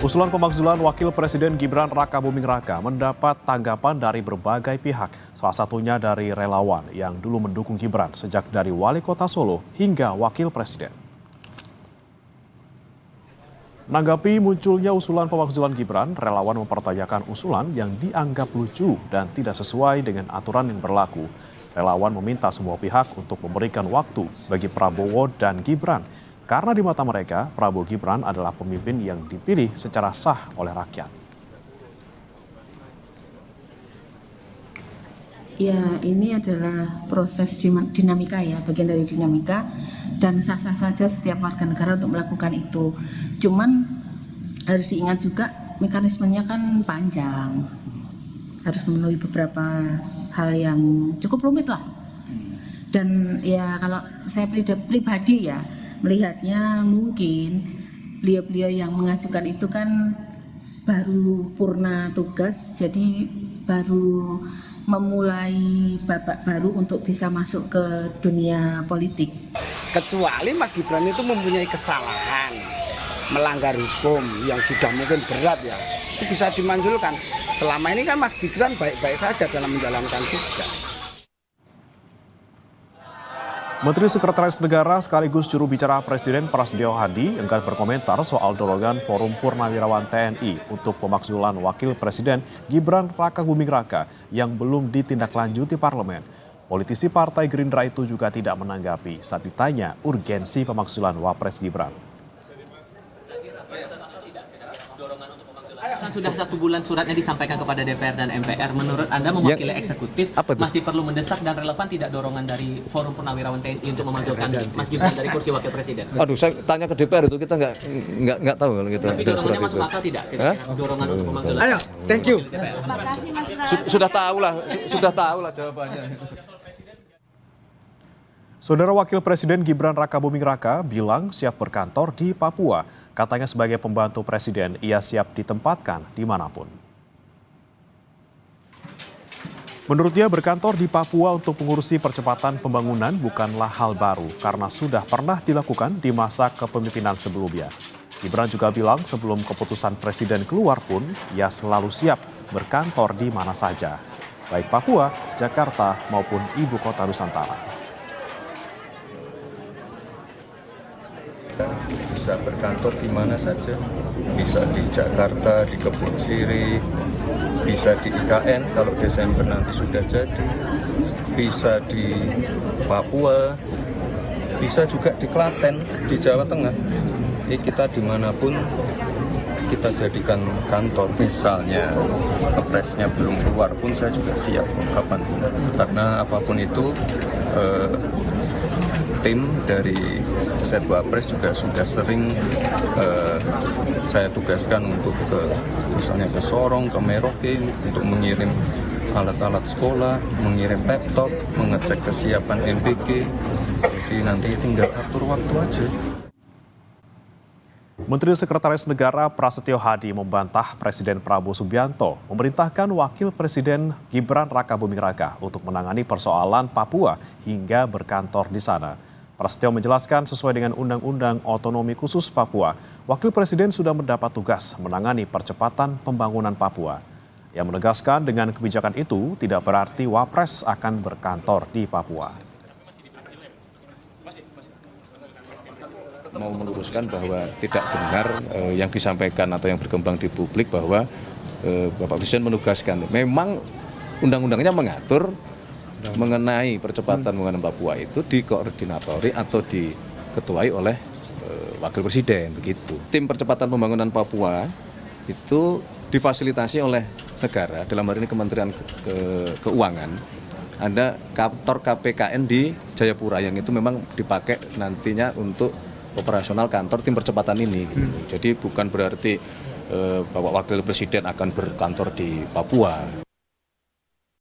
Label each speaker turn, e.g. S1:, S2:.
S1: Usulan pemakzulan Wakil Presiden Gibran Rakabuming Raka mendapat tanggapan dari berbagai pihak, salah satunya dari relawan yang dulu mendukung Gibran sejak dari Wali Kota Solo hingga Wakil Presiden. Menanggapi munculnya usulan pemakzulan Gibran, relawan mempertanyakan usulan yang dianggap lucu dan tidak sesuai dengan aturan yang berlaku. Relawan meminta semua pihak untuk memberikan waktu bagi Prabowo dan Gibran, karena di mata mereka, Prabowo Gibran adalah pemimpin yang dipilih secara sah oleh rakyat.
S2: Ya, ini adalah proses dinamika ya, bagian dari dinamika, dan sah-sah saja setiap warga negara untuk melakukan itu. Cuman harus diingat juga mekanismenya kan panjang, harus memenuhi beberapa hal yang cukup rumit lah. Dan ya kalau saya pribadi ya, melihatnya mungkin beliau-beliau yang mengajukan itu kan baru purna tugas, jadi baru memulai babak baru untuk bisa masuk ke dunia politik.
S3: Kecuali Mas Gibran itu mempunyai kesalahan, melanggar hukum yang sudah mungkin berat ya, itu bisa dimanjurkan. Selama ini kan Mas Gibran baik-baik saja dalam menjalankan tugas.
S1: Menteri Sekretaris Negara sekaligus juru bicara Presiden Prasetyo Hadi enggan berkomentar soal dorongan Forum Purnawirawan TNI untuk pemakzulan Wakil Presiden Gibran Rakabuming Raka yang belum ditindaklanjuti parlemen. Politisi Partai Gerindra itu juga tidak menanggapi saat ditanya urgensi pemakzulan Wapres Gibran.
S4: Kan sudah 1 bulan suratnya disampaikan kepada DPR dan MPR. Menurut Anda mewakili eksekutif masih perlu mendesak dan relevan tidak dorongan dari Forum Purnawirawan TNI untuk memasukkan Mas Gibran dari kursi Wakil Presiden?
S5: Aduh, saya tanya ke DPR itu kita nggak tahu kalau kita.
S4: Tapi dorongannya masuk akal tidak? Dorongan untuk pemakzulan.
S5: Ayo, thank you. Sudah tahu lah jawabannya.
S1: Saudara Wakil Presiden Gibran Rakabuming Raka bilang siap berkantor di Papua. Katanya sebagai pembantu presiden, ia siap ditempatkan dimanapun. Menurut dia, berkantor di Papua untuk mengurusi percepatan pembangunan bukanlah hal baru karena sudah pernah dilakukan di masa kepemimpinan sebelumnya. Gibran juga bilang sebelum keputusan presiden keluar pun, ia selalu siap berkantor di mana saja, baik Papua, Jakarta maupun ibu kota Nusantara.
S6: Bisa berkantor di mana saja, bisa di Jakarta, di Kebun Sirih, bisa di IKN kalau Desember nanti sudah jadi, bisa di Papua, bisa juga di Klaten, di Jawa Tengah. Jadi kita dimanapun kita jadikan kantor. Misalnya kepresnya belum keluar pun saya juga siap kapanpun, karena apapun itu tim dari Setwapres juga sudah sering saya tugaskan untuk misalnya ke Sorong, ke Merauke untuk mengirim alat-alat sekolah, mengirim laptop, mengecek kesiapan MBG. Jadi nanti tinggal atur waktu aja.
S1: Menteri Sekretaris Negara Prasetyo Hadi membantah Presiden Prabowo Subianto memerintahkan Wakil Presiden Gibran Rakabuming Raka untuk menangani persoalan Papua hingga berkantor di sana. Prasetyo menjelaskan sesuai dengan Undang-Undang Otonomi Khusus Papua, Wakil Presiden sudah mendapat tugas menangani percepatan pembangunan Papua. Ia menegaskan dengan kebijakan itu tidak berarti Wapres akan berkantor di Papua.
S5: Mau meluruskan bahwa tidak benar yang disampaikan atau yang berkembang di publik bahwa Bapak Presiden menugaskan. Memang undang-undangnya mengatur mengenai percepatan pembangunan Papua itu dikoordinatori atau diketuai oleh Wakil Presiden, begitu. Tim percepatan pembangunan Papua itu difasilitasi oleh negara, dalam hal ini Kementerian Keuangan. Ada kantor KPKN di Jayapura yang itu memang dipakai nantinya untuk operasional kantor tim percepatan ini. Gitu. Jadi bukan berarti Bapak Wakil Presiden akan berkantor di Papua.